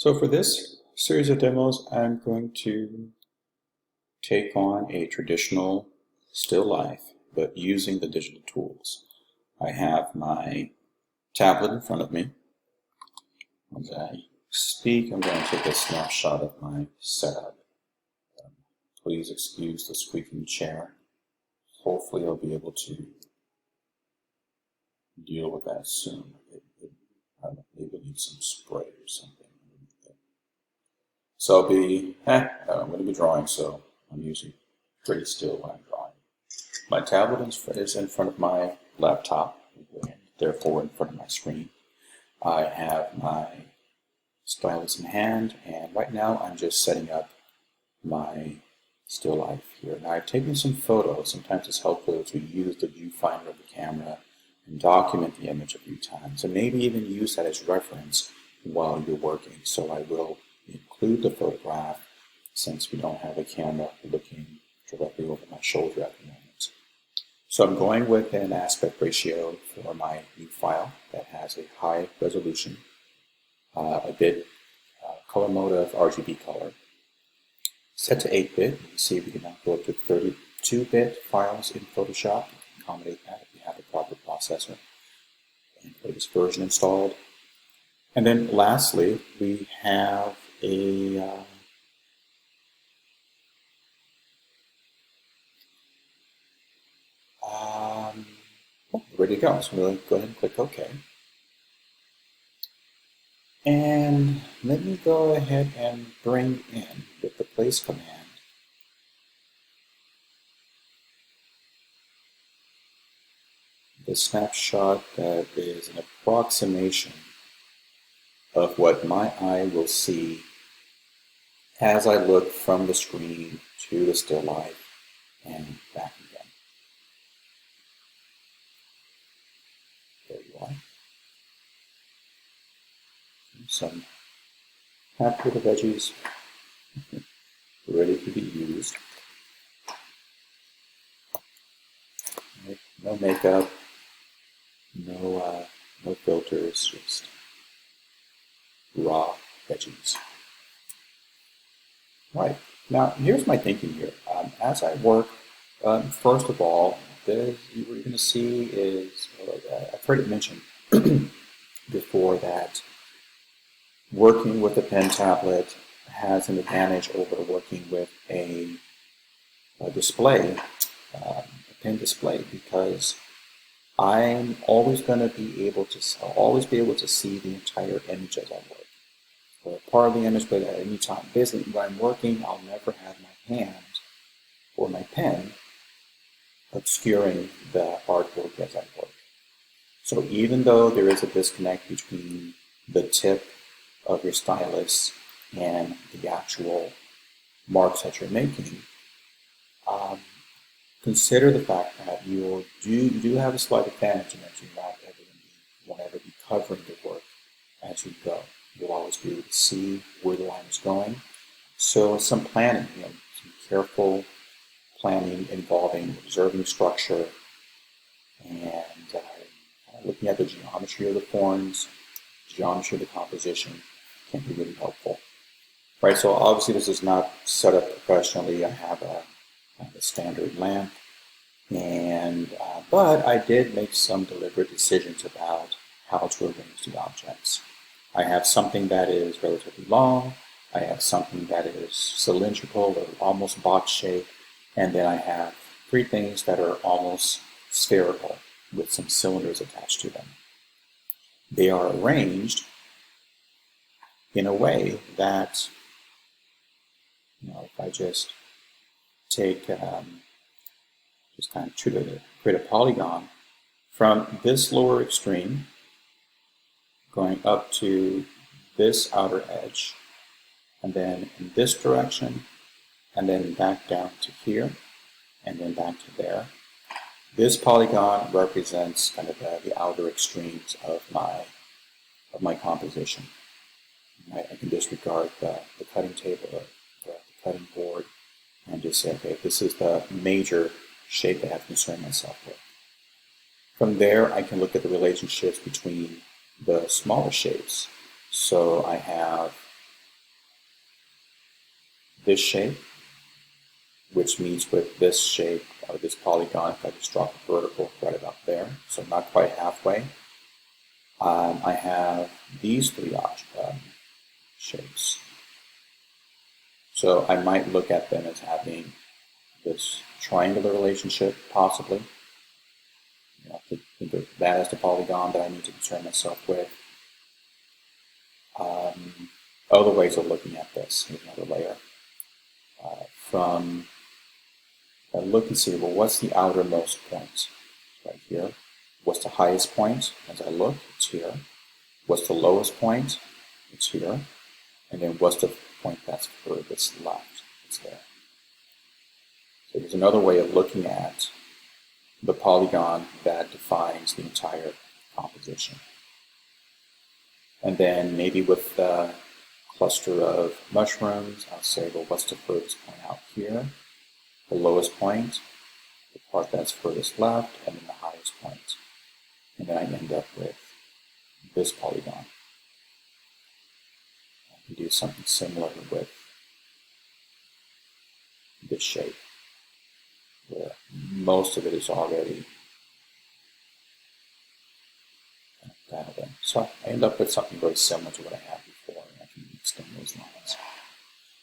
So for this series of demos, I'm going to take on a traditional still life, but using the digital tools. I have my tablet in front of me. As I speak, I'm going to take a snapshot of my setup. Please excuse the squeaking chair. Hopefully I'll be able to deal with that soon. Maybe need some spray or something. So I'm going to be drawing, so I'm usually pretty still when I'm drawing. My tablet is in front of my laptop, therefore in front of my screen. I have my stylus in hand, and right now I'm just setting up my still life here. Now I've taken some photos. Sometimes it's helpful to use the viewfinder of the camera and document the image a few times, and maybe even use that as reference while you're working. So I will include the photograph since we don't have a camera looking directly over my shoulder at the moment. So I'm going with an aspect ratio for my new file that has a high resolution, a bit color mode of RGB color, set to 8-bit. You can see we can now go up to 32-bit files in Photoshop. You can accommodate that if you have the proper processor and latest version installed. And then lastly, we have ready to go. So we'll go ahead and click OK. And let me go ahead and bring in, with the place command, the snapshot that is an approximation of what my eye will see as I look from the screen to the still life and back again. There you are. Some half little veggies ready to be used. No makeup, no filters, just raw veggies. Right, now here's my thinking here. As I work, first of all, what you're going to see is, I've heard it mentioned before that working with a pen tablet has an advantage over working with a display, a pen display, because I'm always going to be able to see the entire image as I work, or part of the image, but at any time. Basically, when I'm working, I'll never have my hand or my pen obscuring the artwork as I work. So even though there is a disconnect between the tip of your stylus and the actual marks that you're making, consider the fact that you do have a slight advantage in that you won't ever be covering the work as you go. You'll always be able to see where the line is going. So some planning, some careful planning involving observing structure and looking at the geometry of the forms, geometry of the composition can be really helpful. Right, so obviously this is not set up professionally. I have a standard lamp, and but I did make some deliberate decisions about how to arrange the objects. I have something that is relatively long, I have something that is cylindrical or almost box shaped, and then I have three things that are almost spherical with some cylinders attached to them. They are arranged in a way that, if I just take, just kind of create a polygon from this lower extreme going up to this outer edge, and then in this direction, and then back down to here, and then back to there. This polygon represents kind of the outer extremes of my composition. I can disregard the cutting table, or the cutting board, and just say, okay, this is the major shape that I have to concern myself with. From there, I can look at the relationships between the smaller shapes. So I have this shape, which meets with this shape or this polygon if I just drop a vertical right about there, so not quite halfway. I have these three shapes. So I might look at them as having this triangular relationship, possibly. You know, think of that as the polygon that I need to concern myself with. Other ways of looking at this, here's another layer. I look and see, well, what's the outermost point? Right here. What's the highest point? As I look, it's here. What's the lowest point? It's here. And then what's the point that's furthest left? It's there. So there's another way of looking at the polygon that defines the entire composition. And then maybe with the cluster of mushrooms, I'll say, well, what's the furthest point out here? The lowest point, the part that's furthest left, and then the highest point. And then I end up with this polygon. I can do something similar with this shape, where most of it is already dialed in. So I end up with something very similar to what I had before, and I can extend those lines.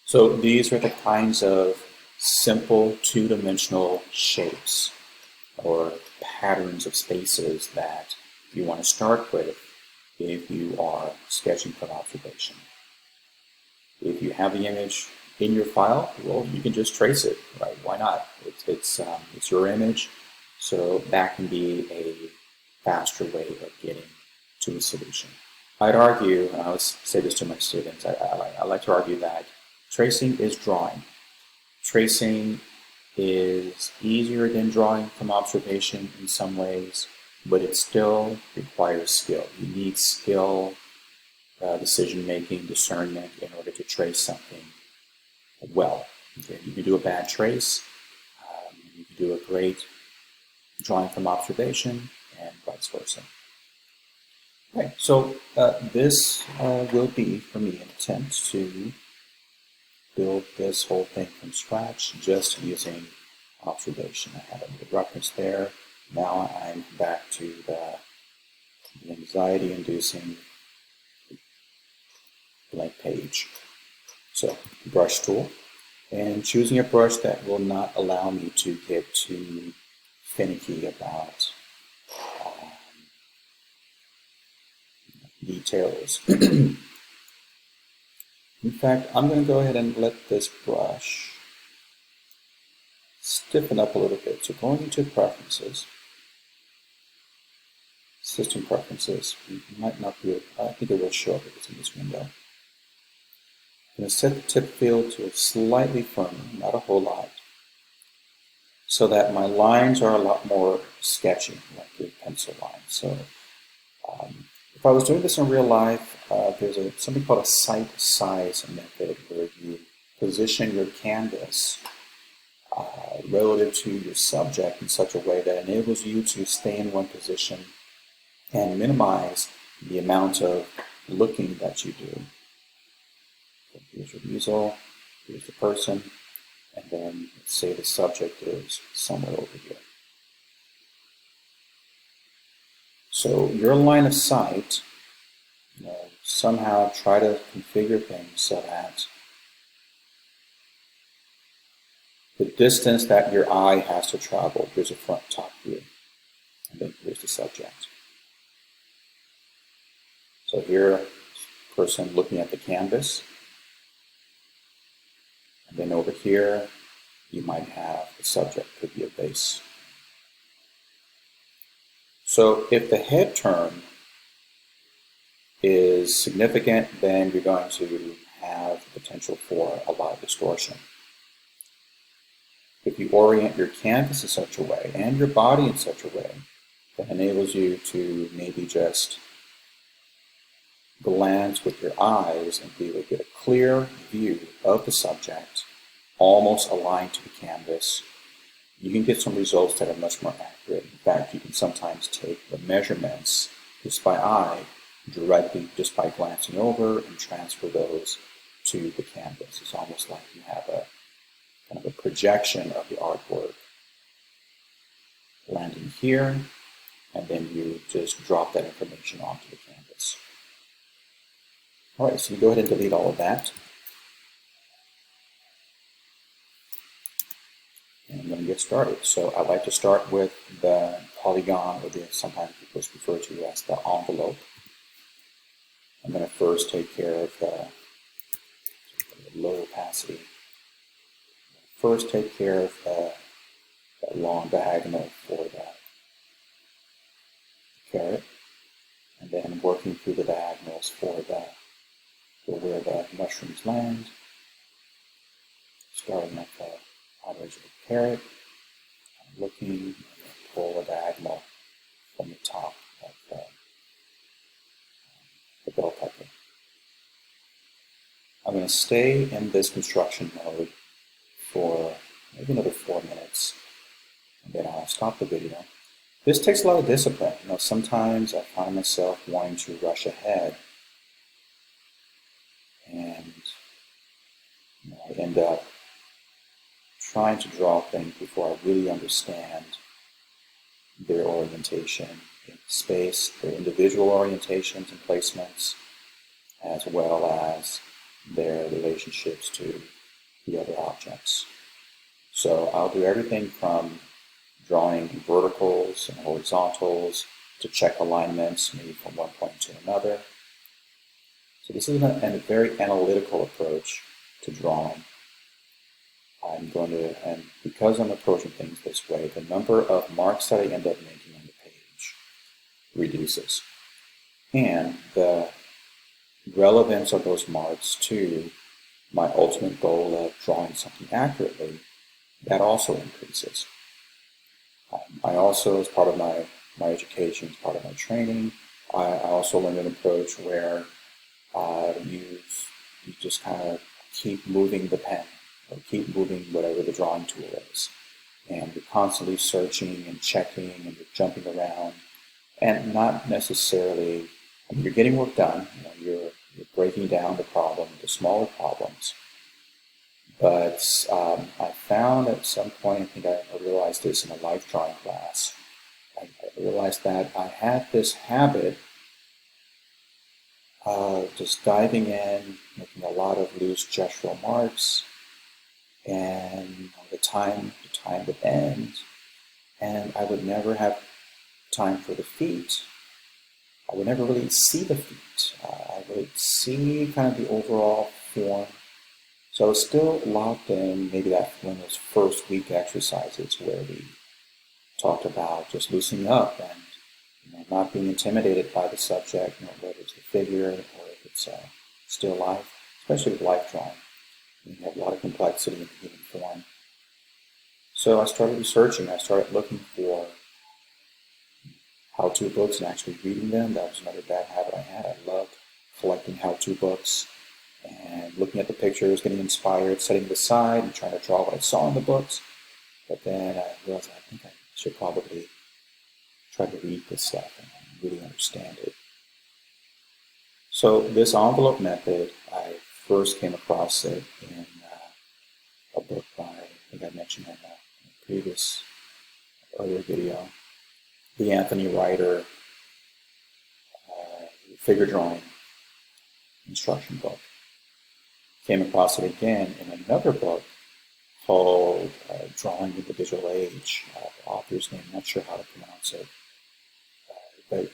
So these are the kinds of simple two-dimensional shapes or patterns of spaces that you want to start with if you are sketching from observation. If you have the image in your file, well, you can just trace it, right? Why not? It's your image, so that can be a faster way of getting to a solution. I'd argue, and I always say this to my students, I like to argue that tracing is drawing. Tracing is easier than drawing from observation in some ways, but it still requires skill. You need skill, decision-making, discernment in order to trace something well. Okay? You can do a bad trace, you can do a great drawing from observation, and vice versa. Okay, so this will be, for me, an attempt to build this whole thing from scratch just using observation. I have a little reference there. Now I'm back to the anxiety-inducing blank page. So, brush tool, and choosing a brush that will not allow me to get too finicky about details. In fact, I'm going to go ahead and let this brush stiffen up a little bit. So going into Preferences, System Preferences, you might not be, I think it will show up if it's in this window. I'm going to set the tip field to slightly firmer, not a whole lot, so that my lines are a lot more sketchy, like a pencil line. So if I was doing this in real life, there's something called a sight size method, where you position your canvas relative to your subject in such a way that enables you to stay in one position and minimize the amount of looking that you do. So here's your easel, here's the person, and then let's say the subject is somewhere over here. So your line of sight, somehow try to configure things so that the distance that your eye has to travel, here's a front top view, and then here's the subject. So here, person looking at the canvas, and then over here, you might have the subject, could be a base. So if the head turn is significant, then you're going to have the potential for a lot of distortion. If you orient your canvas in such a way, and your body in such a way, that enables you to maybe just glance with your eyes and be able to get a clear view of the subject, almost aligned to the canvas, you can get some results that are much more accurate. In fact, you can sometimes take the measurements just by eye, directly just by glancing over, and transfer those to the canvas. It's almost like you have a kind of a projection of the artwork landing here, and then you just drop that information onto the canvas. All right, so you go ahead and delete all of that. And I'm going to get started. So I like to start with the polygon, or sometimes people refer to as the envelope. I'm going to first take care of the low opacity. First take care of the long diagonal for the carrot, and then working through the diagonals for where the mushrooms land, starting at the outer edge of the carrot, looking, and pull a diagonal from the top of the bell pepper. I'm going to stay in this construction mode for maybe another 4 minutes, and then I'll stop the video. This takes a lot of discipline. Sometimes I find myself wanting to rush ahead, and I end up trying to draw things before I really understand their orientation in space, their individual orientations and placements, as well as their relationships to the other objects. So I'll do everything from drawing verticals and horizontals to check alignments, maybe from one point to another. So this is a very analytical approach to drawing. And because I'm approaching things this way, the number of marks that I end up making on the page reduces. And the relevance of those marks to my ultimate goal of drawing something accurately, that also increases. I also, as part of my education, as part of my training, I also learned an approach where you just kind of keep moving the pen, or keep moving whatever the drawing tool is. And you're constantly searching and checking, and you're jumping around, and not necessarily, you're getting work done, you're breaking down the problem into smaller problems. But I found at some point, I think I realized this in a life drawing class, I realized that I had this habit of just diving in, making a lot of loose gestural marks, and the time would end, and I would never have time for the feet. I would never really see the feet. I would see kind of the overall form. So I was still locked in, maybe that one of those first week exercises where we talked about just loosening up and not being intimidated by the subject, whether it's the figure or if it's still life, especially with life drawing. You have a lot of complexity in the human form. So I started researching. I started looking for how-to books and actually reading them. That was another bad habit I had. I loved collecting how-to books and looking at the pictures, getting inspired, setting it aside, and trying to draw what I saw in the books. But then I realized I think I should probably try to read this stuff and really understand it. So this envelope method, I first came across it in a book by, I think I mentioned in a previous earlier video, the Anthony Ryder figure drawing instruction book. Came across it again in another book called Drawing in the Digital Age. The author's name, I'm not sure how to pronounce it. But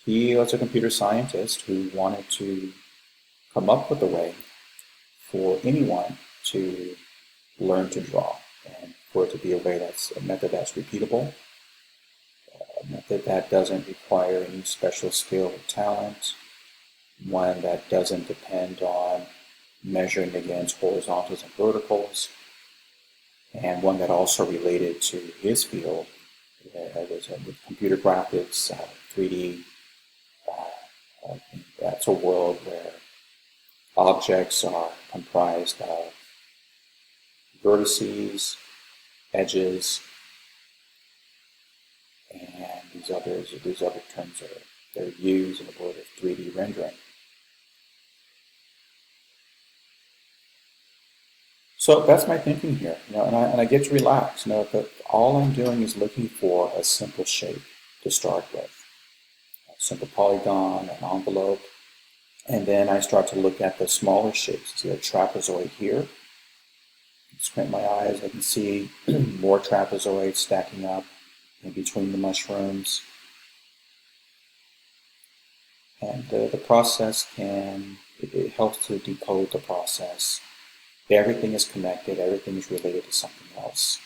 he was a computer scientist who wanted to come up with a way for anyone to learn to draw, and for it to be a method that's repeatable, a method that doesn't require any special skill or talent, one that doesn't depend on measuring against horizontals and verticals, and one that also related to his field, with computer graphics, 3D. That's a world where objects are comprised of vertices, edges, and these other terms they're used in the world of 3D rendering. So that's my thinking here, and I get to relax. But all I'm doing is looking for a simple shape to start with, a simple polygon, an envelope, and then I start to look at the smaller shapes. See a trapezoid here. Squint my eyes, I can see more trapezoids stacking up in between the mushrooms. And the process it helps to decode the process. Everything is connected, everything is related to something else.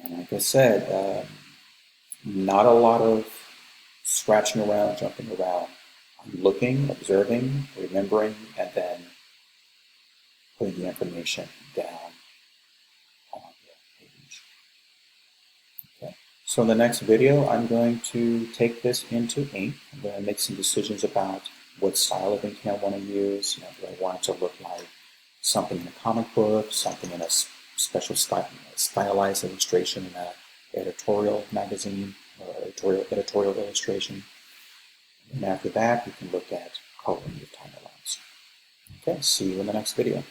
And like I said, not a lot of scratching around, jumping around. I'm looking, observing, remembering, and then putting the information down on the page. Okay. So in the next video, I'm going to take this into ink. I'm going to make some decisions about what style of ink I want to use. Do I want it to look like something in a comic book, something in a special stylized illustration in an editorial magazine or editorial illustration. And after that, we can look at coloring with tiny lines. Okay, see you in the next video.